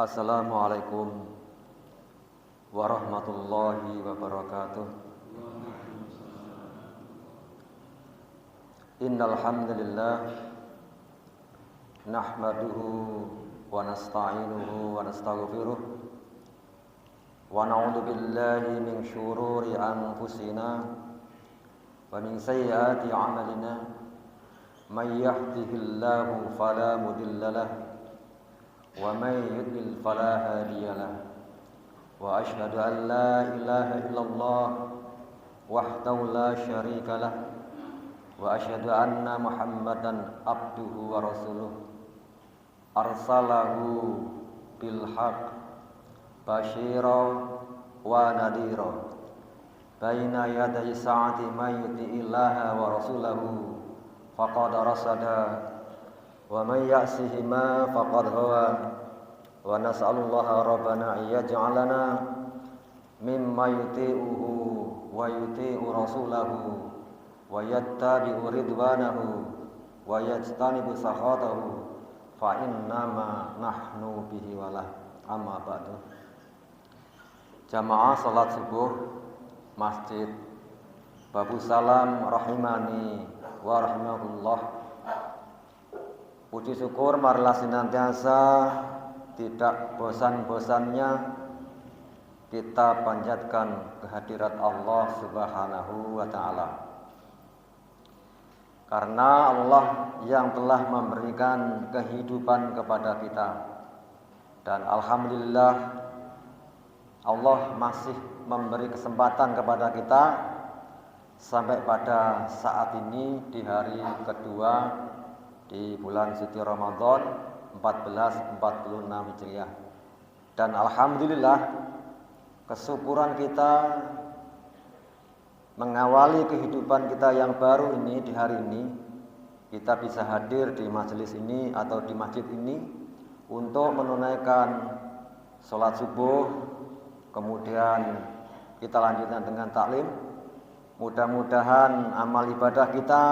Assalamualaikum warahmatullahi wabarakatuh. Innal hamdalillah nahmaduhu wa nasta'inuhu wa nastaghfiruh wa na'udzu billahi min syururi anfusina wa min sayyiati a'malina may yahdihillahu fala mudilla lahu wa may yudlil fala hadiya lahu wa asyhadu an la ilaha illallah wahdahu la syarika lahu wa asyhadu anna muhammadan abduhu wa rasuluh arsalahu bil haqq basyira wa nadhira baina yaday sa'ati may yuti'illaha wa rasulahu faqad rasada wa may ya'sihima faqad hawa wa nas'alullaha rabbana yaj'alana mimma yuti'uhu wa yuti'u rasulahu wa yattabi'u ridwanahu wa yajtanibu sakhatahu fa innama nahnu bihi walah amma ba'du. Jamaah salat subuh Masjid Babu Salam rahimani wa rahimakumullah. Puji syukur marilah senantiasa tidak bosan-bosannya kita panjatkan kehadirat Allah Subhanahu wa taala. Karena Allah yang telah memberikan kehidupan kepada kita. Dan alhamdulillah Allah masih memberi kesempatan kepada kita sampai pada saat ini di hari kedua di bulan suci Ramadan 1446 Hijriah. Dan alhamdulillah kesyukuran kita mengawali kehidupan kita yang baru ini di hari ini, kita bisa hadir di majelis ini atau di masjid ini untuk menunaikan sholat subuh, kemudian kita lanjutkan dengan taklim. Mudah-mudahan amal ibadah kita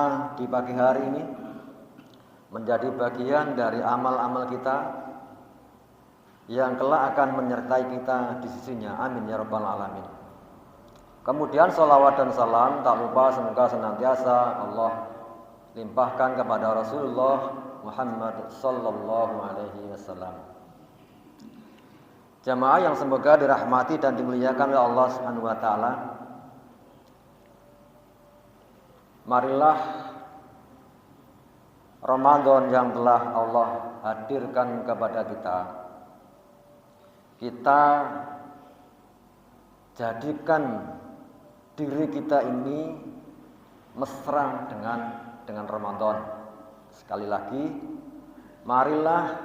di pagi hari ini menjadi bagian dari amal-amal kita yang kelak akan menyertai kita di sisinya. Amin ya rabbal alamin. Kemudian salawat dan salam tak lupa semoga senantiasa Allah limpahkan kepada Rasulullah Muhammad sallallahu alaihi wasallam. Jamaah yang semoga dirahmati dan dimuliakan oleh Allah Subhanahu wa taala. Marilah Ramadan yang telah Allah hadirkan kepada kita jadikan diri kita ini mesra dengan Ramadan. Sekali lagi, marilah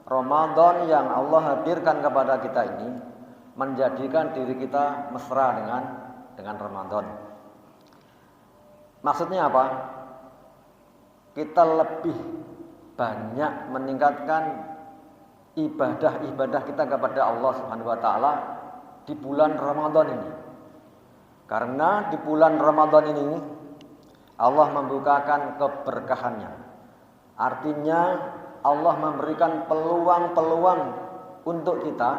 Ramadan yang Allah hadirkan kepada kita ini menjadikan diri kita mesra dengan Ramadan. Maksudnya apa? Kita lebih banyak meningkatkan ibadah-ibadah kita kepada Allah Subhanahu wa taala di bulan Ramadan ini. Karena di bulan Ramadan ini Allah membukakan keberkahannya. Artinya Allah memberikan peluang-peluang untuk kita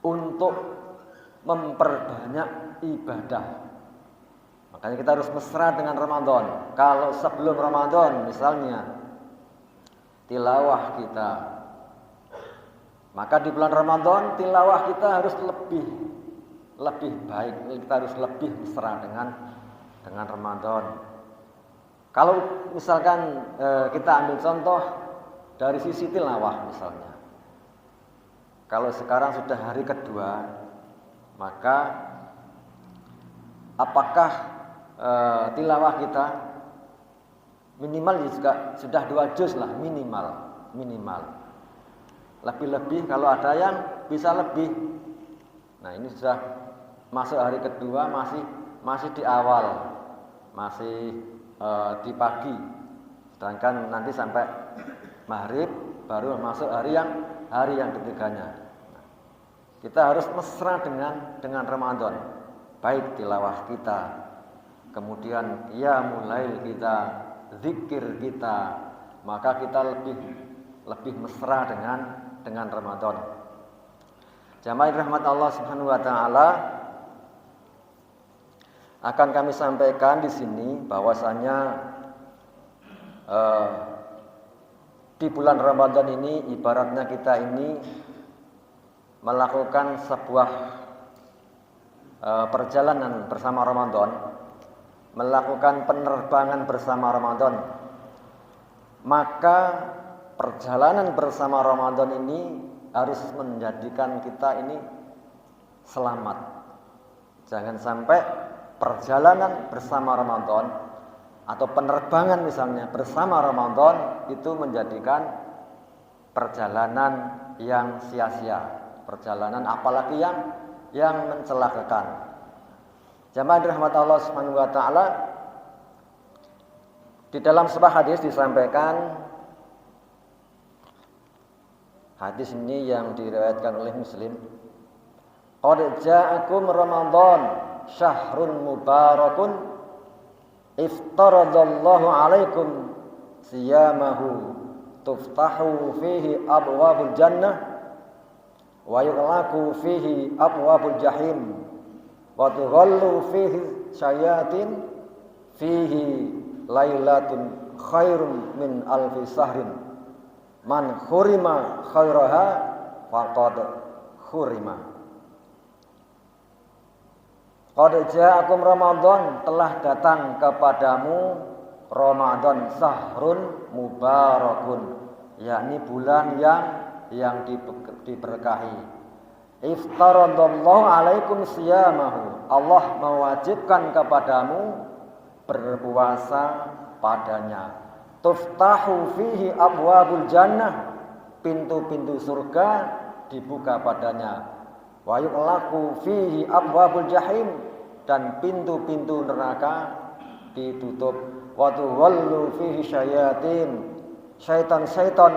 untuk memperbanyak ibadah. Makanya kita harus mesra dengan Ramadan. Kalau sebelum Ramadan misalnya tilawah kita, maka di bulan Ramadan tilawah kita harus lebih baik, kita harus lebih mesra dengan Ramadan. Kalau misalkan kita ambil contoh dari sisi tilawah misalnya, kalau sekarang sudah hari kedua, maka apakah tilawah kita minimal juga sudah 2 juz lah minimal. Lebih-lebih kalau ada yang bisa lebih. Nah ini sudah masuk hari kedua, masih di awal, masih di pagi. Sedangkan nanti sampai maghrib baru masuk hari yang ketiganya. Kita harus mesra dengan Ramadan. Baik tilawah kita, kemudian qiyamul lail kita, zikir kita, maka kita lebih mesra dengan Ramadan. Jamaah rahmat Allah Subhanahu wa taala, akan kami sampaikan di sini bahwasanya di bulan Ramadan ini ibaratnya kita ini melakukan sebuah perjalanan bersama Ramadan, melakukan penerbangan bersama Ramadan. Maka perjalanan bersama Ramadan ini harus menjadikan kita ini selamat. Jangan sampai perjalanan bersama Ramadan atau penerbangan misalnya bersama Ramadan itu menjadikan perjalanan yang sia-sia, perjalanan apalagi yang mencelakakan. Jamaah dirahmati Allah Subhanahu wa taala, di dalam sebuah hadis disampaikan, hadis ini yang diriwayatkan oleh Muslim, qad ja'akum Ramadan syahrun mubarakun iftaradallahu alaikum siyamahu tuftahu fihi abwabul jannah wa yughlaqu fihi abwabul jahim wa tughallu fihi syayatin fihi lailatun khairum min alfi sahrin man khurima khairaha faqad khurima. Qad ja'akum Ramadan, telah datang kepadamu Ramadan, sahrun mubarakun, yakni bulan yang diberkahi. Iftaradallahu alaikum siyamahu, Allah mewajibkan kepadamu berpuasa padanya. Tuftahu fihi abwabul jannah, pintu-pintu surga dibuka padanya. Wa yuqlaqu fihi abwabul jahim, dan pintu-pintu neraka ditutup. Wa tuwallu fihi syayatin, syaitan-syaitan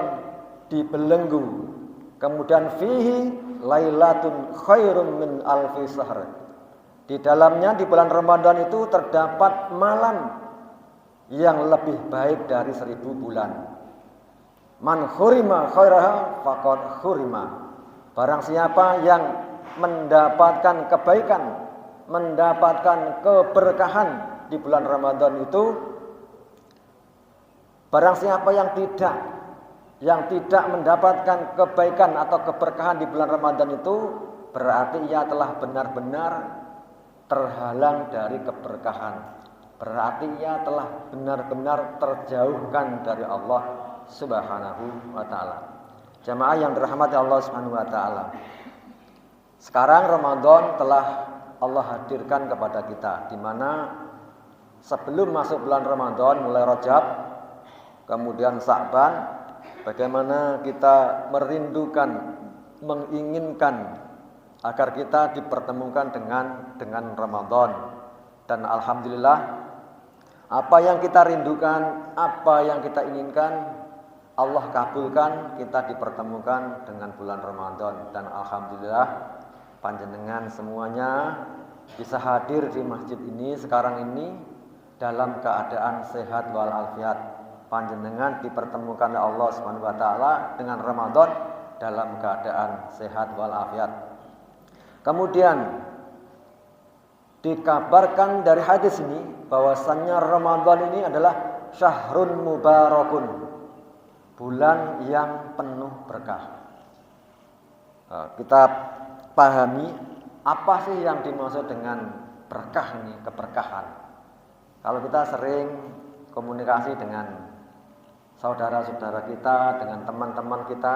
dibelenggu. Kemudian fihi lailatun khairum min alfi sahr, di dalamnya di bulan Ramadan itu terdapat malam yang lebih baik dari 1000 bulan. Man khurima khairaha faqad khurima, barang siapa yang mendapatkan kebaikan, mendapatkan keberkahan di bulan Ramadan itu, barang siapa yang tidak mendapatkan kebaikan atau keberkahan di bulan Ramadan itu, berarti ia telah benar-benar terhalang dari keberkahan, berarti ia telah benar-benar terjauhkan dari Allah Subhanahu wa taala. Jamaah yang dirahmati Allah Subhanahu wa taala, sekarang Ramadan telah Allah hadirkan kepada kita, di mana sebelum masuk bulan Ramadan, mulai Rajab, kemudian Sa'ban, bagaimana kita merindukan, menginginkan agar kita dipertemukan dengan Ramadan. Dan alhamdulillah, apa yang kita rindukan, apa yang kita inginkan, Allah kabulkan, kita dipertemukan dengan bulan Ramadan. Dan alhamdulillah, panjenengan semuanya bisa hadir di masjid ini sekarang ini dalam keadaan sehat walafiat. Panjenengan dipertemukan oleh Allah Subhanahu wa taala dengan Ramadan dalam keadaan sehat walafiat. Kemudian dikabarkan dari hadis ini bahwasannya Ramadan ini adalah syahrun mubarakun, bulan yang penuh berkah. Kita pahami apa sih yang dimaksud dengan berkah ini, keberkahan. Kalau kita sering komunikasi dengan saudara-saudara kita, dengan teman-teman kita,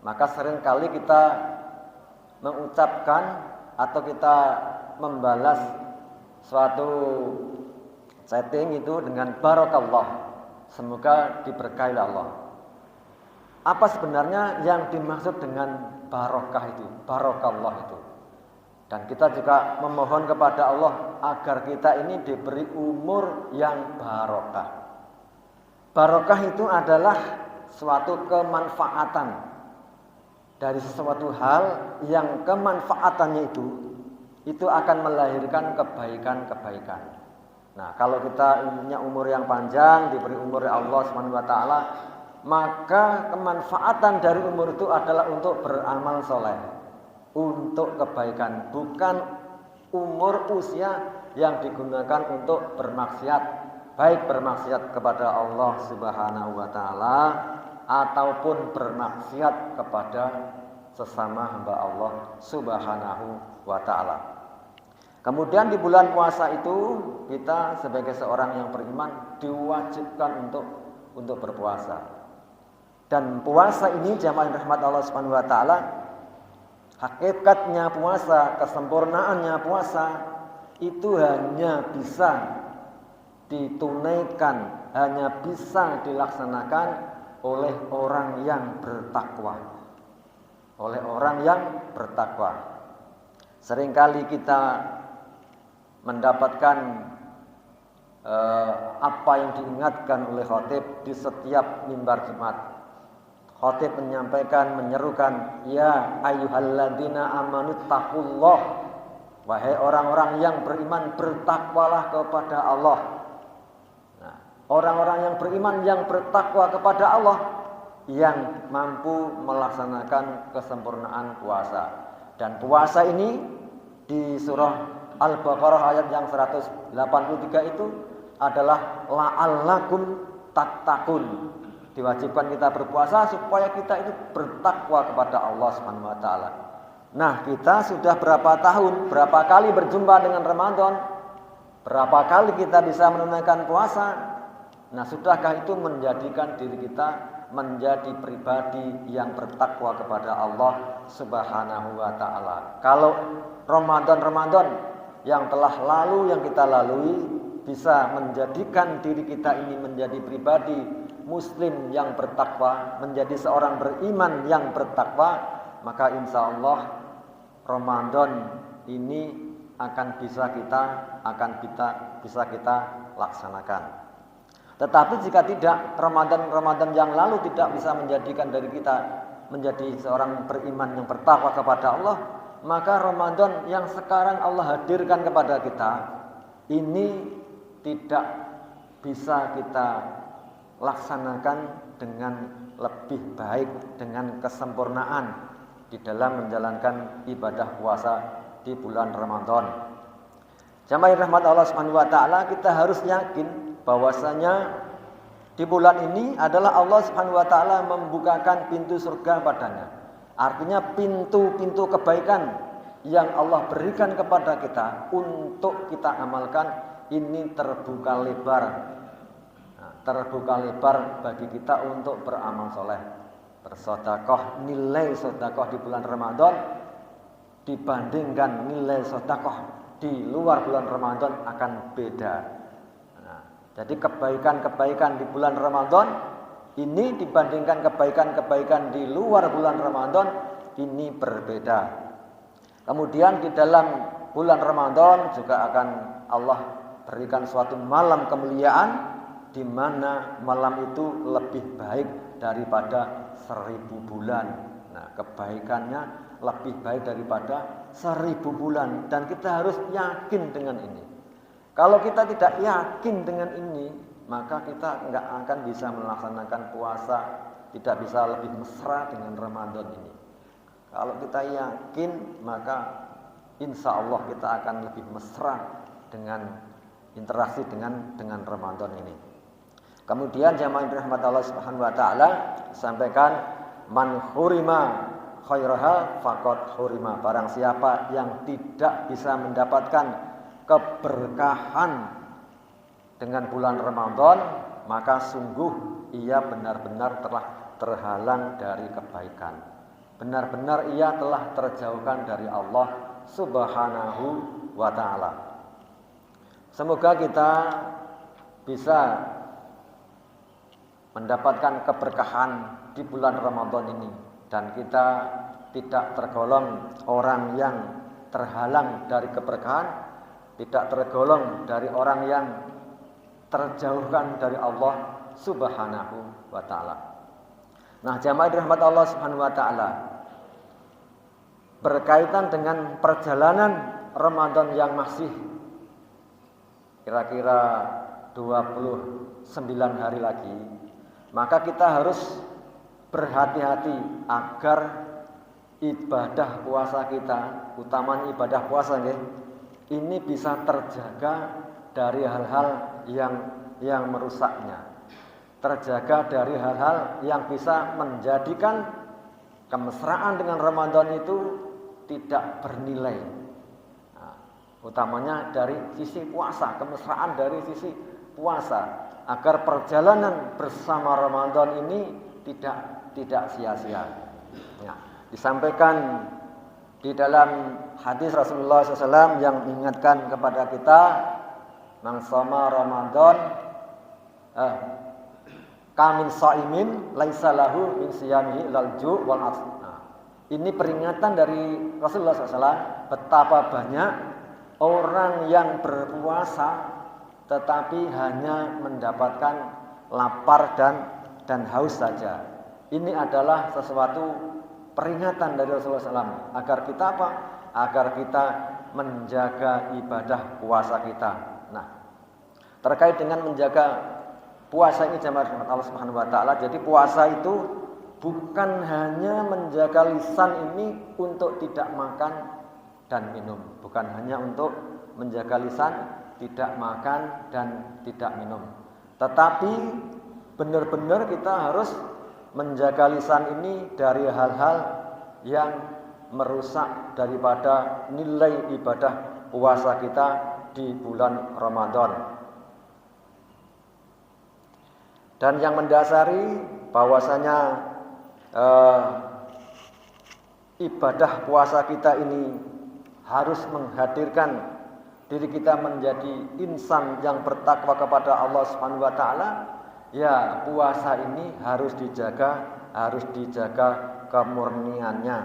maka sering kali kita mengucapkan atau kita membalas suatu chatting itu dengan barakallah, semoga diberkahi Allah. Apa sebenarnya yang dimaksud dengan barokah itu, barakallah itu? Dan kita juga memohon kepada Allah agar kita ini diberi umur yang barokah. Barokah itu adalah suatu kemanfaatan dari sesuatu hal yang kemanfaatannya itu akan melahirkan kebaikan-kebaikan. Nah, kalau kita punya umur yang panjang, diberi umur oleh Allah Subhanahu wa taala, maka kemanfaatan dari umur itu adalah untuk beramal soleh, untuk kebaikan, bukan umur usia yang digunakan untuk bermaksiat, baik bermaksiat kepada Allah Subhanahu wa taala ataupun bermaksiat kepada sesama hamba Allah Subhanahu wa taala. Kemudian di bulan puasa itu kita sebagai seorang yang beriman diwajibkan untuk berpuasa. Dan puasa ini jamaah rahmat Allah Subhanahu wa taala, hakikatnya puasa, kesempurnaannya puasa itu hanya bisa ditunaikan, hanya bisa dilaksanakan oleh orang yang bertakwa. Oleh orang yang bertakwa. Seringkali kita mendapatkan apa yang diingatkan oleh khatib di setiap mimbar Jumat. Khatib menyampaikan, menyerukan, ya ayyuhalladzina amanu taqullah. Wahai orang-orang yang beriman, bertakwalah kepada Allah. Nah, orang-orang yang beriman yang bertakwa kepada Allah yang mampu melaksanakan kesempurnaan puasa. Dan puasa ini di surah Al-Baqarah ayat yang 183 itu adalah la'allakum tattaqun. Diwajibkan kita berpuasa supaya kita itu bertakwa kepada Allah Subhanahu wa taala. Nah, kita sudah berapa tahun, berapa kali berjumpa dengan Ramadan? Berapa kali kita bisa menunaikan puasa? Nah, sudahkah itu menjadikan diri kita menjadi pribadi yang bertakwa kepada Allah Subhanahu wa taala? Kalau Ramadan yang telah lalu, yang kita lalui bisa menjadikan diri kita ini menjadi pribadi muslim yang bertakwa, menjadi seorang beriman yang bertakwa, maka insya Allah Ramadan ini akan bisa kita laksanakan. Tetapi jika tidak, Ramadan yang lalu tidak bisa menjadikan dari kita menjadi seorang beriman yang bertakwa kepada Allah, maka Ramadan yang sekarang Allah hadirkan kepada kita ini tidak bisa kita laksanakan dengan lebih baik, dengan kesempurnaan di dalam menjalankan ibadah puasa di bulan Ramadan. Jamaah rahmat Allah Subhanahu wa taala, kita harus yakin bahwasanya di bulan ini adalah Allah Subhanahu wa taala membukakan pintu surga padanya. Artinya pintu-pintu kebaikan yang Allah berikan kepada kita untuk kita amalkan ini terbuka lebar. Terbuka lebar bagi kita untuk beramal soleh, bersedekah. Nilai sedekah di bulan Ramadan dibandingkan nilai sedekah di luar bulan Ramadan akan beda. Nah, jadi kebaikan-kebaikan di bulan Ramadan ini dibandingkan kebaikan-kebaikan di luar bulan Ramadan ini berbeda. Kemudian di dalam bulan Ramadan juga akan Allah berikan suatu malam kemuliaan, di mana malam itu lebih baik daripada 1000 bulan. Nah, kebaikannya lebih baik daripada 1000 bulan, dan kita harus yakin dengan ini. Kalau kita tidak yakin dengan ini, maka kita nggak akan bisa melaksanakan puasa, tidak bisa lebih mesra dengan Ramadan ini. Kalau kita yakin, maka insya Allah kita akan lebih mesra dengan interaksi dengan Ramadan ini. Kemudian jamaah rahmat Allah Subhanahu wa taala sampaikan, man hurima khairaha faqad hurima. Barang siapa yang tidak bisa mendapatkan keberkahan dengan bulan Ramadan, maka sungguh ia benar-benar telah terhalang dari kebaikan. Benar-benar ia telah terjauhkan dari Allah Subhanahu wa taala. Semoga kita bisa mendapatkan keberkahan di bulan Ramadan ini, dan kita tidak tergolong orang yang terhalang dari keberkahan, tidak tergolong dari orang yang terjauhkan dari Allah Subhanahu wa taala. Nah, jamaah rahmat Allah Subhanahu wa taala, berkaitan dengan perjalanan Ramadan yang masih kira-kira 29 hari lagi, Maka kita harus berhati-hati agar ibadah puasa kita, utamanya ibadah puasa ini bisa terjaga dari hal-hal yang merusaknya. Terjaga dari hal-hal yang bisa menjadikan kemesraan dengan Ramadan itu tidak bernilai. Nah, utamanya dari sisi puasa, kemesraan dari sisi puasa, agar perjalanan bersama Ramadan ini tidak sia-sia. Ya, disampaikan di dalam hadis Rasulullah SAW yang mengingatkan kepada kita, man shoma Ramadan kamin shaimin laisa lahu min siyamihi ilal ju' wal atsy. Ini peringatan dari Rasulullah SAW betapa banyak orang yang berpuasa tetapi hanya mendapatkan lapar dan haus saja. Ini adalah sesuatu peringatan dari Rasulullah SAW agar kita apa? Agar kita menjaga ibadah puasa kita. Nah, terkait dengan menjaga puasa ini jamaah Allah Subhanahu wa taala. Jadi puasa itu bukan hanya menjaga lisan ini untuk tidak makan dan minum, bukan hanya untuk menjaga lisan tidak makan dan tidak minum. Tetapi benar-benar kita harus menjaga lisan ini dari hal-hal yang merusak daripada nilai ibadah puasa kita di bulan Ramadan. Dan yang mendasari bahwasanya ibadah puasa kita ini harus menghadirkan diri kita menjadi insan yang bertakwa kepada Allah Subhanahu wa taala, ya puasa ini harus dijaga kemurniannya.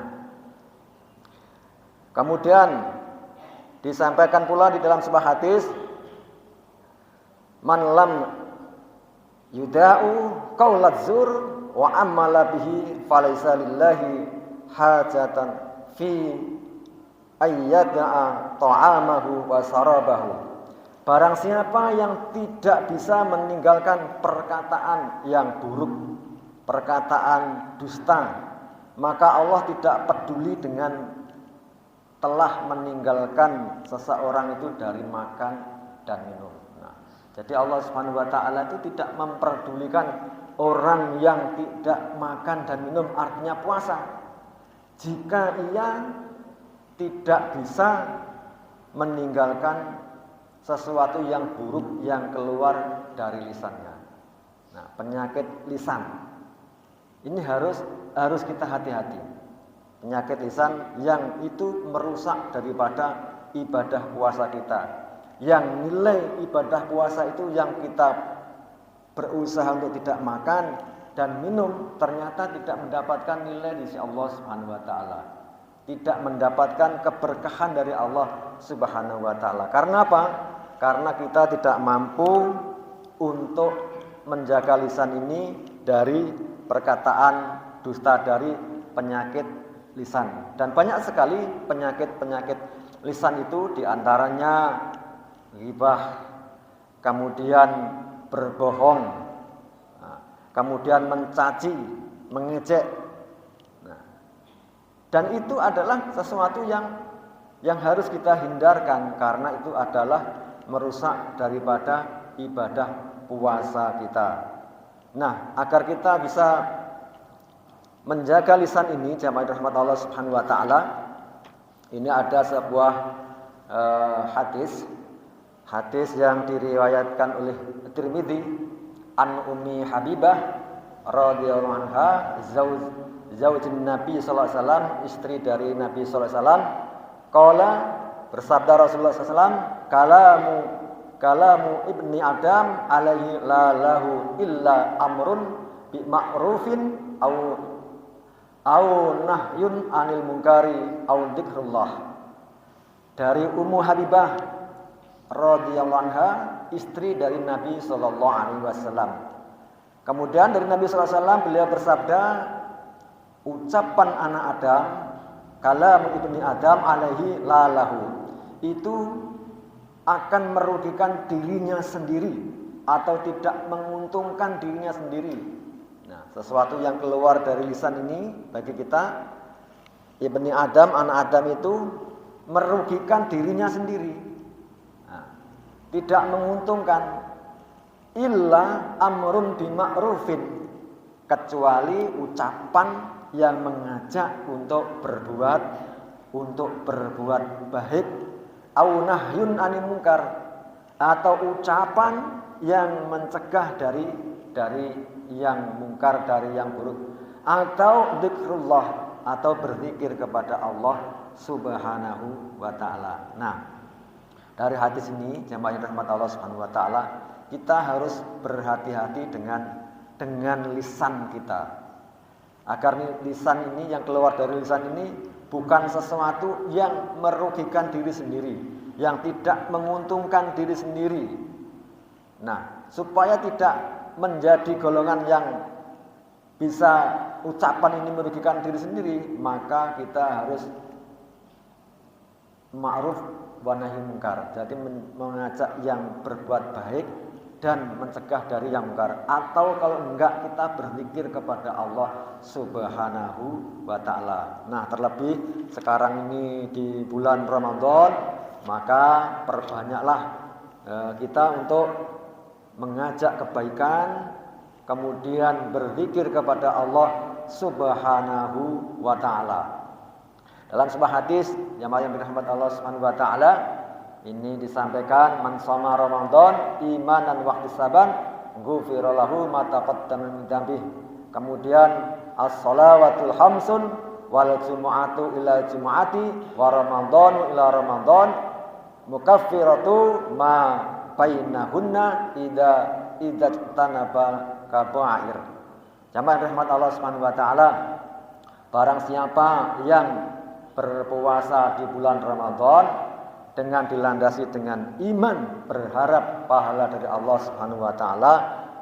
Kemudian disampaikan pula di dalam sebuah hadis, man lam yuda'u qaulat zur wa amala bihi falaysa lillahi hajatan fi ayyada'a ta'amahu wa sarabahu. Barang siapa yang tidak bisa meninggalkan perkataan yang buruk, perkataan dusta, maka Allah tidak peduli dengan telah meninggalkan seseorang itu dari makan dan minum. Nah, jadi Allah Subhanahu wa taala itu tidak memperdulikan orang yang tidak makan dan minum, artinya puasa, jika ia tidak bisa meninggalkan sesuatu yang buruk yang keluar dari lisannya. Nah, penyakit lisan ini harus kita hati-hati. Penyakit lisan yang itu merusak daripada ibadah puasa kita. Yang nilai ibadah puasa itu yang kita berusaha untuk tidak makan dan minum ternyata tidak mendapatkan nilai di sisi Allah Subhanahu wa taala. Tidak mendapatkan keberkahan dari Allah Subhanahu wa taala. Karena apa? Karena kita tidak mampu untuk menjaga lisan ini dari perkataan dusta, dari penyakit lisan. Dan banyak sekali penyakit-penyakit lisan itu, diantaranya ghibah, kemudian berbohong, kemudian mencaci, mengejek. Dan itu adalah sesuatu yang harus kita hindarkan, karena itu adalah merusak daripada ibadah puasa kita. Nah, agar kita bisa menjaga lisan ini, jamaah rahmat Allah Subhanahu wa taala, ini ada sebuah hadis yang diriwayatkan oleh Tirmidzi an Ummi Habibah radhiyallahu anha, zaujin Nabi sallallahu alaihi wasallam, istri dari Nabi sallallahu alaihi wasallam. Qala, bersabda Rasulullah sallallahu alaihi wasallam, kalamu ibni Adam alaihi la lahu illa amrun bi ma'rufin au nahyun anil munkari au dzikrullah. Dari Ummu Habibah radhiyallahu anha, istri dari Nabi sallallahu alaihi wasallam. Kemudian dari Nabi sallallahu alaihi wasallam beliau bersabda, ucapan anak Adam, kalam ibni Adam alaihi lalahu, itu akan merugikan dirinya sendiri atau tidak menguntungkan dirinya sendiri sesuatu yang keluar dari lisan ini bagi kita Ibni Adam, anak Adam itu merugikan dirinya sendiri. Nah, tidak menguntungkan illa amrun bima'rufin, kecuali ucapan yang mengajak untuk berbuat baik, au nahyun 'anil munkar, atau ucapan yang mencegah dari yang mungkar, dari yang buruk, atau zikrullah, atau berzikir kepada Allah Subhanahu wa taala. Nah, dari hadis ini jemaah yang dirahmati Allah Subhanahu wa taala, kita harus berhati-hati dengan lisan kita. Agar lisan ini, yang keluar dari lisan ini bukan sesuatu yang merugikan diri sendiri, yang tidak menguntungkan diri sendiri. Nah, supaya tidak menjadi golongan yang bisa ucapan ini merugikan diri sendiri, maka kita harus ma'ruf wa nahi munkar. Jadi mengajak yang berbuat baik dan mencegah dari yang munkar. Atau kalau enggak, kita berzikir kepada Allah Subhanahu wa taala. Nah, terlebih sekarang ini di bulan Ramadan, maka perbanyaklah kita untuk mengajak kebaikan, kemudian berzikir kepada Allah Subhanahu wa taala. Dalam sebuah hadis yang dirahmati Allah Subhanahu wa taala, ini disampaikan, man shoma Ramadan imanan wa ihtisaban ghufira lahu ma taqaddama min dzambih. Kemudian as-shalawatul khamsun wal jumu'atu ila jumu'ati wa ramadhanu ila ramadhan mukaffiratu ma bainahunna idza tanaba kaba'ir. Jamaah rahmat Allah Subhanahu wa taala, barang siapa yang berpuasa di bulan Ramadan dengan dilandasi dengan iman, berharap pahala dari Allah Subhanahu wa taala,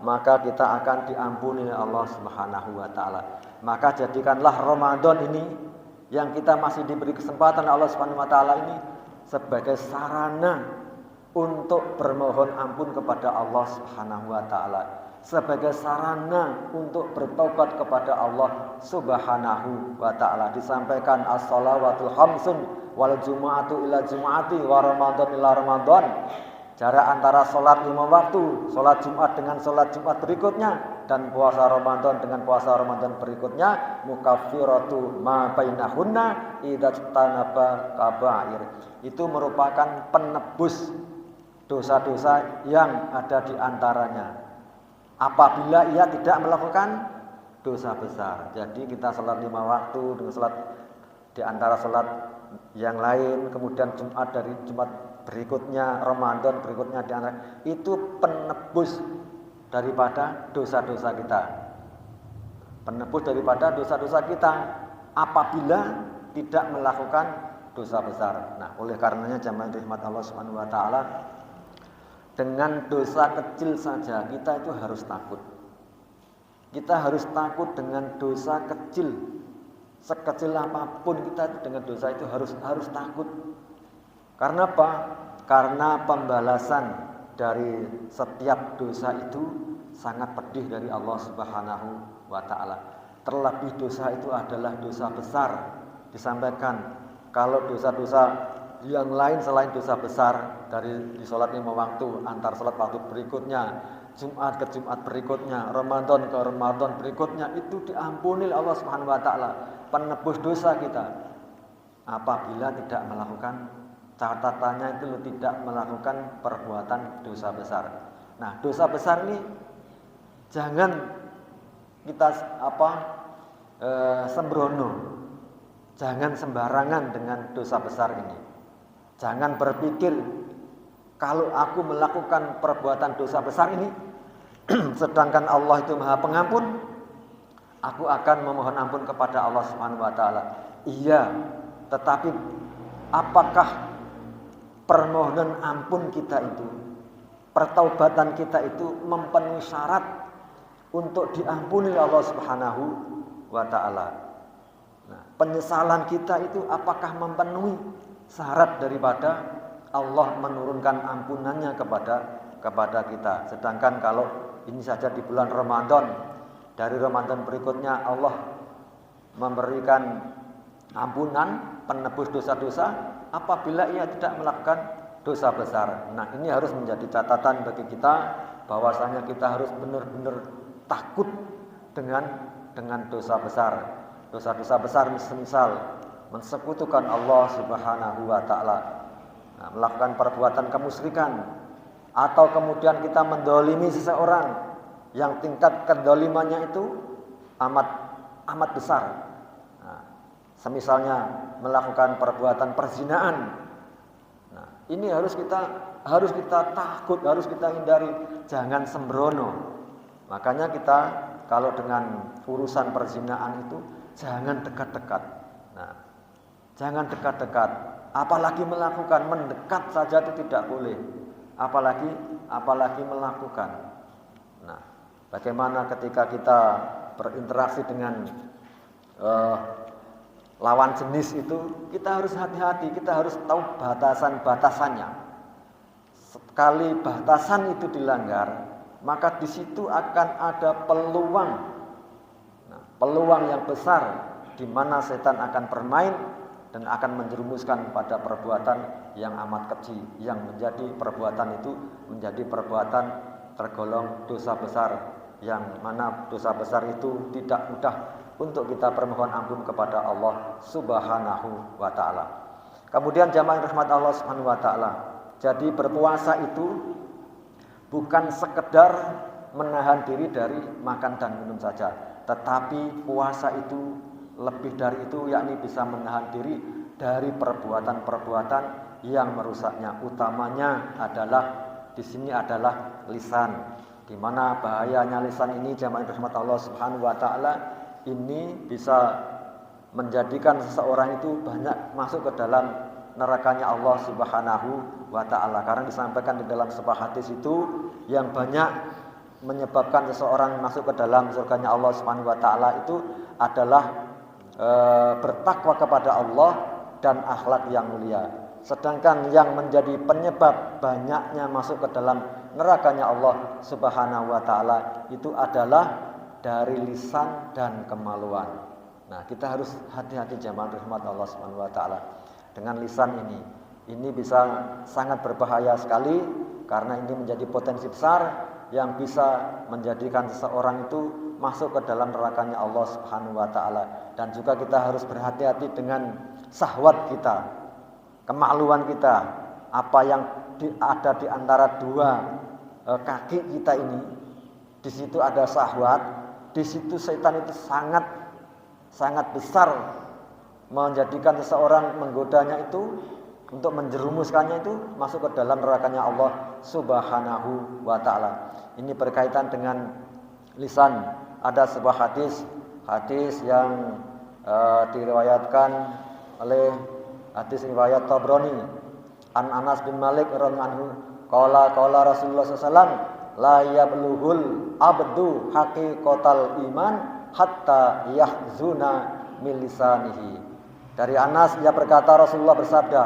maka kita akan diampuni oleh Allah Subhanahu wa taala. Maka jadikanlah Ramadan ini yang kita masih diberi kesempatan Allah Subhanahu wa taala ini sebagai sarana untuk bermohon ampun kepada Allah Subhanahu wa taala, sebagai sarana untuk bertobat kepada Allah Subhanahu wa taala. Disampaikan as-shalawatul khamsun wal jumu'atu ila jumu'ati wa ramadhan ila ramadhan. Jarak antara salat 5 waktu, salat Jumat dengan salat Jumat berikutnya, dan puasa Ramadan dengan puasa Ramadan berikutnya, mukaffiratu ma bainahunna idza tanaba kaba'ir. Itu merupakan penebus dosa-dosa yang ada di antaranya apabila ia tidak melakukan dosa besar. Jadi kita salat 5 waktu dengan salat di antara salat yang lain, kemudian Jumat dari Jumat berikutnya, Ramadan berikutnya di antara itu penebus daripada dosa-dosa kita. Penebus daripada dosa-dosa kita apabila tidak melakukan dosa besar. Nah, oleh karenanya jamaah rahmat Allah Subhanahu wa taala, dengan dosa kecil saja kita itu harus takut. Kita harus takut dengan dosa kecil. Sekecil apapun kita itu dengan dosa itu harus takut. Karena apa? Karena pembalasan dari setiap dosa itu sangat pedih dari Allah Subhanahu wa taala. Terlebih dosa itu adalah dosa besar. Disampaikan kalau dosa-dosa yang lain selain dosa besar dari di sholat 5 waktu, antar sholat waktu berikutnya, Jumat ke Jumat berikutnya, Ramadan ke Ramadan berikutnya, itu diampuni oleh Allah Subhanahu wa taala, penebus dosa kita. Apabila tidak melakukan, catatannya itu tidak melakukan perbuatan dosa besar. Nah, dosa besar ini jangan kita sembrono. Jangan sembarangan dengan dosa besar ini. Jangan berpikir kalau aku melakukan perbuatan dosa besar ini sedangkan Allah itu Maha Pengampun, aku akan memohon ampun kepada Allah Subhanahu wa taala. Iya, tetapi apakah permohonan ampun kita itu, pertaubatan kita itu memenuhi syarat untuk diampuni Allah Subhanahu wa taala? Nah, penyesalan kita itu apakah memenuhi syarat daripada Allah menurunkan ampunannya kepada kita? Sedangkan kalau ini saja di bulan Ramadan dari Ramadan berikutnya Allah memberikan ampunan, penebus dosa-dosa apabila ia tidak melakukan dosa besar. Nah, ini harus menjadi catatan bagi kita bahwasanya kita harus benar-benar takut dengan dosa besar. Dosa-dosa besar misal mensekutukan Allah Subhanahu wa taala, nah, melakukan perbuatan kemusyrikan, atau kemudian kita mendolimi seseorang yang tingkat kedolimannya itu amat besar. Nah, semisalnya melakukan perbuatan perzinaan. Nah, ini harus kita takut, harus kita hindari, jangan sembrono. Makanya kita kalau dengan urusan perzinaan itu jangan dekat-dekat. Nah, jangan dekat-dekat, apalagi melakukan, mendekat saja itu tidak boleh. Apalagi melakukan. Nah, bagaimana ketika kita berinteraksi dengan lawan jenis itu, kita harus hati-hati, kita harus tahu batasan-batasannya. Sekali batasan itu dilanggar, maka di situ akan ada peluang. Nah, peluang yang besar di mana setan akan bermain dan akan menjerumuskan pada perbuatan yang amat keji, yang menjadi perbuatan itu menjadi perbuatan tergolong dosa besar, yang mana dosa besar itu tidak mudah untuk kita permohon ampun kepada Allah Subhanahu wa taala. Kemudian jamaah rahmat Allah Subhanahu wa taala, jadi berpuasa itu bukan sekedar menahan diri dari makan dan minum saja, tetapi puasa itu lebih dari itu, yakni bisa menahan diri dari perbuatan-perbuatan yang merusaknya. Utamanya adalah di sini adalah lisan. Di mana bahayanya lisan ini jamaah rahmat Allah Subhanahu wa taala, ini bisa menjadikan seseorang itu banyak masuk ke dalam nerakanya Allah Subhanahu wa taala. Karena disampaikan di dalam sebuah hadis itu yang banyak menyebabkan seseorang masuk ke dalam surganya Allah Subhanahu wa taala itu adalah bertakwa kepada Allah dan akhlak yang mulia. Sedangkan yang menjadi penyebab banyaknya masuk ke dalam nerakanya Allah Subhanahu wa taala itu adalah dari lisan dan kemaluan. Nah, kita harus hati-hati jamaah rahmat Allah Subhanahu wa taala dengan lisan ini. Ini bisa sangat berbahaya sekali karena ini menjadi potensi besar yang bisa menjadikan seseorang itu masuk ke dalam nerakanya Allah Subhanahu wa taala. Dan juga kita harus berhati-hati dengan syahwat kita, kemaluan kita, apa yang ada di antara dua kaki kita ini. Di situ ada syahwat, di situ setan itu sangat besar menjadikan seseorang, menggodanya itu untuk menjerumuskannya itu masuk ke dalam nerakanya Allah Subhanahu wa taala. Ini berkaitan dengan lisan. Ada sebuah hadis yang diriwayatkan oleh hadis riwayat Tabrani an Anas bin Malik radhiyallahu anhu qala Rasulullah sallallahu alaihi wasallam la yablughul abdu haqiqatal iman hatta yahzuna min lisanihi. Dari Anas, ia berkata, Rasulullah bersabda,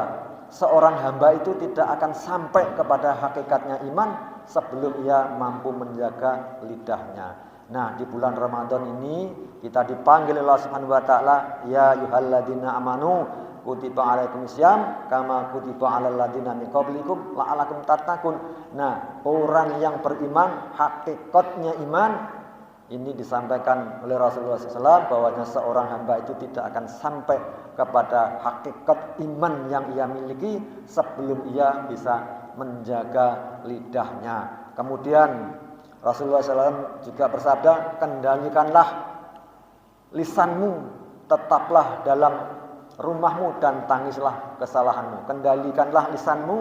seorang hamba itu tidak akan sampai kepada hakikatnya iman sebelum ia mampu menjaga lidahnya. Nah, di bulan Ramadan ini kita dipanggil Allah Subhanahu wa taala, ya ayyuhalladzina amanu kutiba alaikumusiyam kama kutiba alal ladzina min qablikum la'allakum tattaqun. Nah, orang yang beriman, hakikatnya iman ini disampaikan oleh Rasulullah SAW bahwasanya seorang hamba itu tidak akan sampai kepada hakikat iman yang ia miliki sebelum ia bisa menjaga lidahnya. Kemudian Rasulullah SAW juga bersabda, kendalikanlah lisanmu, tetaplah dalam rumahmu dan tangislah kesalahanmu. Kendalikanlah lisanmu,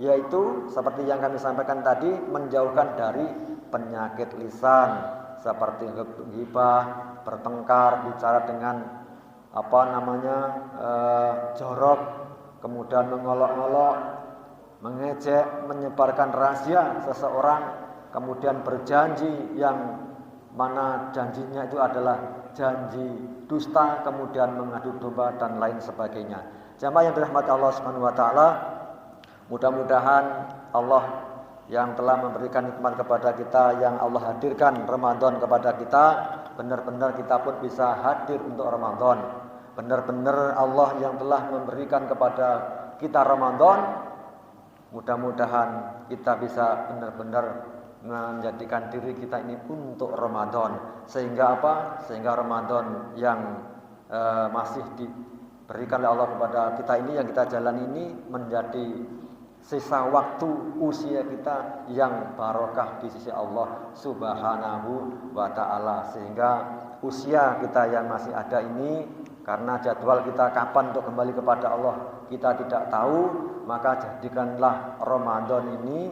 yaitu seperti yang kami sampaikan tadi, menjauhkan dari penyakit lisan seperti ghibah, bertengkar, bicara dengan jorok, kemudian mengolok-olok, mengejek, menyebarkan rahasia seseorang, kemudian berjanji yang mana janjinya itu adalah janji dusta, kemudian mengadu domba dan lain sebagainya. Jamaah yang dirahmati Allah Subhanahu wa taala, mudah-mudahan Allah yang telah memberikan nikmat kepada kita, yang Allah hadirkan Ramadan kepada kita, benar-benar kita pun bisa hadir untuk Ramadan. Benar-benar Allah yang telah memberikan kepada kita Ramadan, mudah-mudahan kita bisa benar-benar menjadikan diri kita ini untuk Ramadan. Sehingga apa? Sehingga Ramadan yang masih diberikan oleh Allah kepada kita ini, yang kita jalani ini, menjadi sisa waktu usia kita yang barokah di sisi Allah Subhanahu wa ta'ala. Sehingga usia kita yang masih ada ini, karena jadwal kita kapan untuk kembali kepada Allah kita tidak tahu, maka jadikanlah Ramadan ini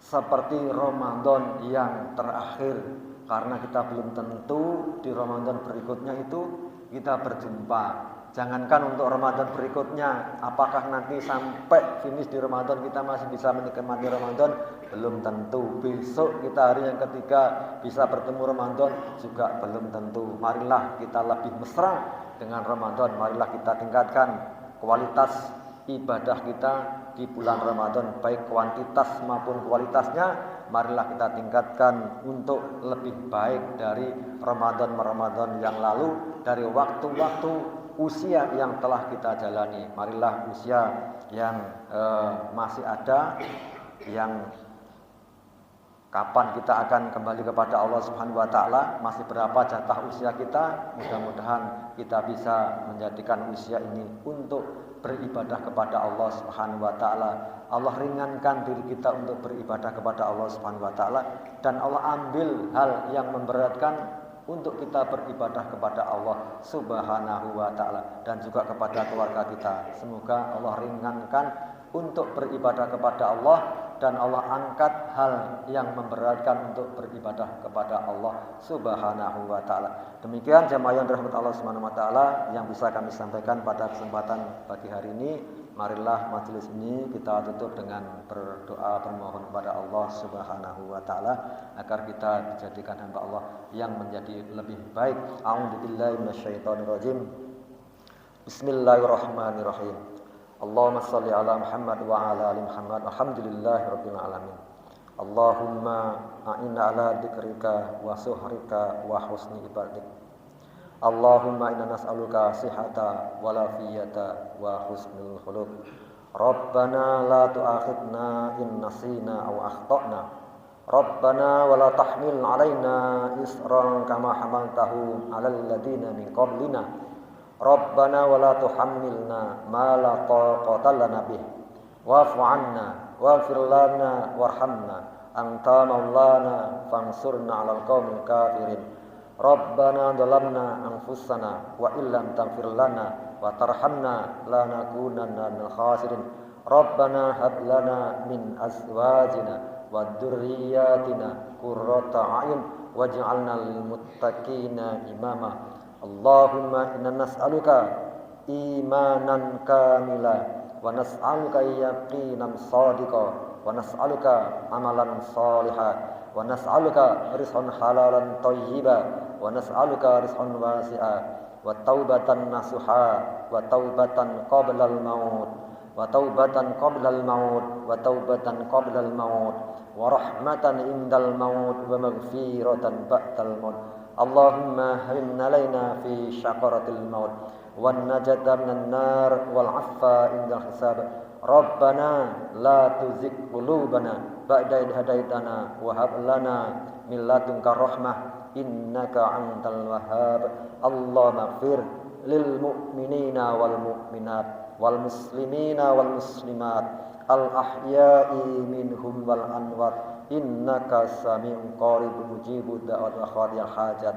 seperti Ramadan yang terakhir, karena kita belum tentu di Ramadan berikutnya itu kita berjumpa. Jangankan untuk Ramadan berikutnya, apakah nanti sampai finish di Ramadan kita masih bisa menikmati Ramadan? Belum tentu. Besok kita hari yang ketiga bisa bertemu Ramadan juga belum tentu. Marilah kita lebih mesra dengan Ramadan. Marilah kita tingkatkan kualitas ibadah kita di bulan Ramadan, baik kuantitas maupun kualitasnya. Marilah kita tingkatkan untuk lebih baik dari Ramadan yang lalu, dari waktu-waktu usia yang telah kita jalani. Marilah usia yang masih ada, yang kapan kita akan kembali kepada Allah Subhanahu wa ta'ala, masih berapa jatah usia kita, mudah-mudahan kita bisa menjadikan usia ini untuk beribadah kepada Allah Subhanahu wa ta'ala. Allah ringankan diri kita untuk beribadah kepada Allah Subhanahu wa ta'ala, dan Allah ambil hal yang memberatkan untuk kita beribadah kepada Allah Subhanahu wa ta'ala, dan juga kepada keluarga kita. Semoga Allah ringankan untuk beribadah kepada Allah, dan Allah angkat hal yang memberatkan untuk beribadah kepada Allah Subhanahu wa ta'ala. Demikian jamaah yang dirahmati Allah Subhanahu wa ta'ala yang bisa kami sampaikan pada kesempatan pagi hari ini. Marilah majelis ini kita tutup dengan berdoa, bermohon kepada Allah Subhanahu wa ta'ala agar kita dijadikan hamba Allah yang menjadi lebih baik. A'udzubillahi minasyaitonirrajim. Bismillahirrahmanirrahim. Allahumma shalli ala Muhammad wa ala ali Muhammad. Alhamdulillahi rabbil alamin. Allahumma a'inna ala dzikrika wa syukrika wa husni ibadatik. Allahumma inna nas'aluka sihhata wal afiyata wa husnul khuluq. Rabbana la tu'akhidna in nasina aw akhtana. Rabbana wa la tahmil 'alaina isran kama hamaltahu 'alal ladzina min qablina. Rabbana wa la tuhammilna ma la taqata lana bih. Wa'fu 'anna waghfir lana warhamna anta maulana fansurna 'alal qaumil kafirin. Rabbana dhalamna anfusana wa illam taghfir lana wa tarhamna lanakunanna minal khasirin. Rabbana hab lana min azwajina wa dzurriyyatina qurrata a'yun waj'alna lil muttaqina imama. Allahumma inna nas'aluka imanan kamila wa nas'aluka yaqinan shadiqa wa nas'aluka amalan shalihan wa nas'aluka rizqan halalan thayyiba wa nas'aluka rizqan wasi'a wa taubatan nasuha wa taubatan qablal maut wa taubatan qablal maut wa taubatan qablal maut wa rahmatan indal maut wa maghfiratan ba'dal maut. Allahumma hawwin alaina fi syakaratil maut wan najata minan nar wal 'afwa indal hisab. Rabbana la tuzigh qulubana ba'da idh hadaitana wa hab lana min ladunka rahmah innaka antal wahhab. Allahumma ighfir lil mu'minina wal mu'minat wal muslimina wal muslimat al ahya'i minhum wal amwat innaka sami'un qaribun mujibud da'wat wa qadiyal hajat.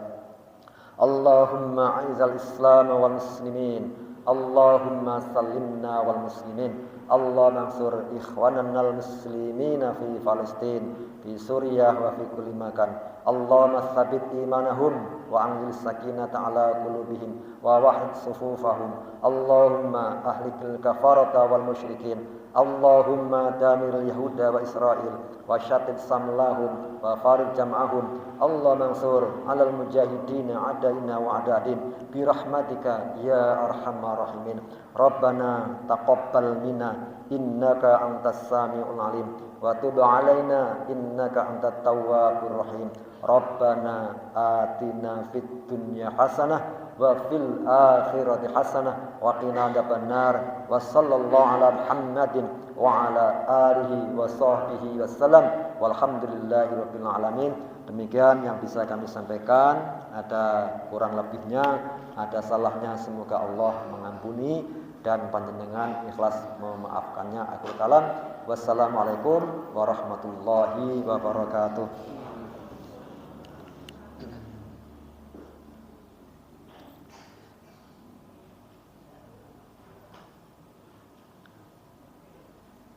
Allahumma a'izal islam wal muslimin. Allahumma sallimna wal muslimin. Allahumma ansur ikhwanana al muslimina fi Palestin, fi Suriah wa fi kulli makan. Allahumma tsabbit imanahum wa anzil sakinata ala qulubihim wa wahid sufufahum. Allahumma ahlikil kafarata wal musyrikin. Allahumma damir yahuda wa Israel wa syattid samlahum wa farid jam'ahum. Allahumma ansur alal mujahidin adaina wa adadin bi rahmatika ya arhamar rahimin. Rabbana taqabbal minna innaka antas samiul alim wa tub alaina innaka antat tawwabur rahim. Rabbana atina fid dunya hasanah wa fil akhirati hasanah wa qina adzabannar. Wa sallallahu ala Muhammadin wa ala alihi wa sahbihi wasallam. Walhamdulillahirabbil alamin. Demikian yang bisa kami sampaikan. Ada kurang lebihnya, ada salahnya, semoga Allah mengampuni dan panjenengan ikhlas memaafkannya. Akhir kalam. Wassalamualaikum warahmatullahi wabarakatuh.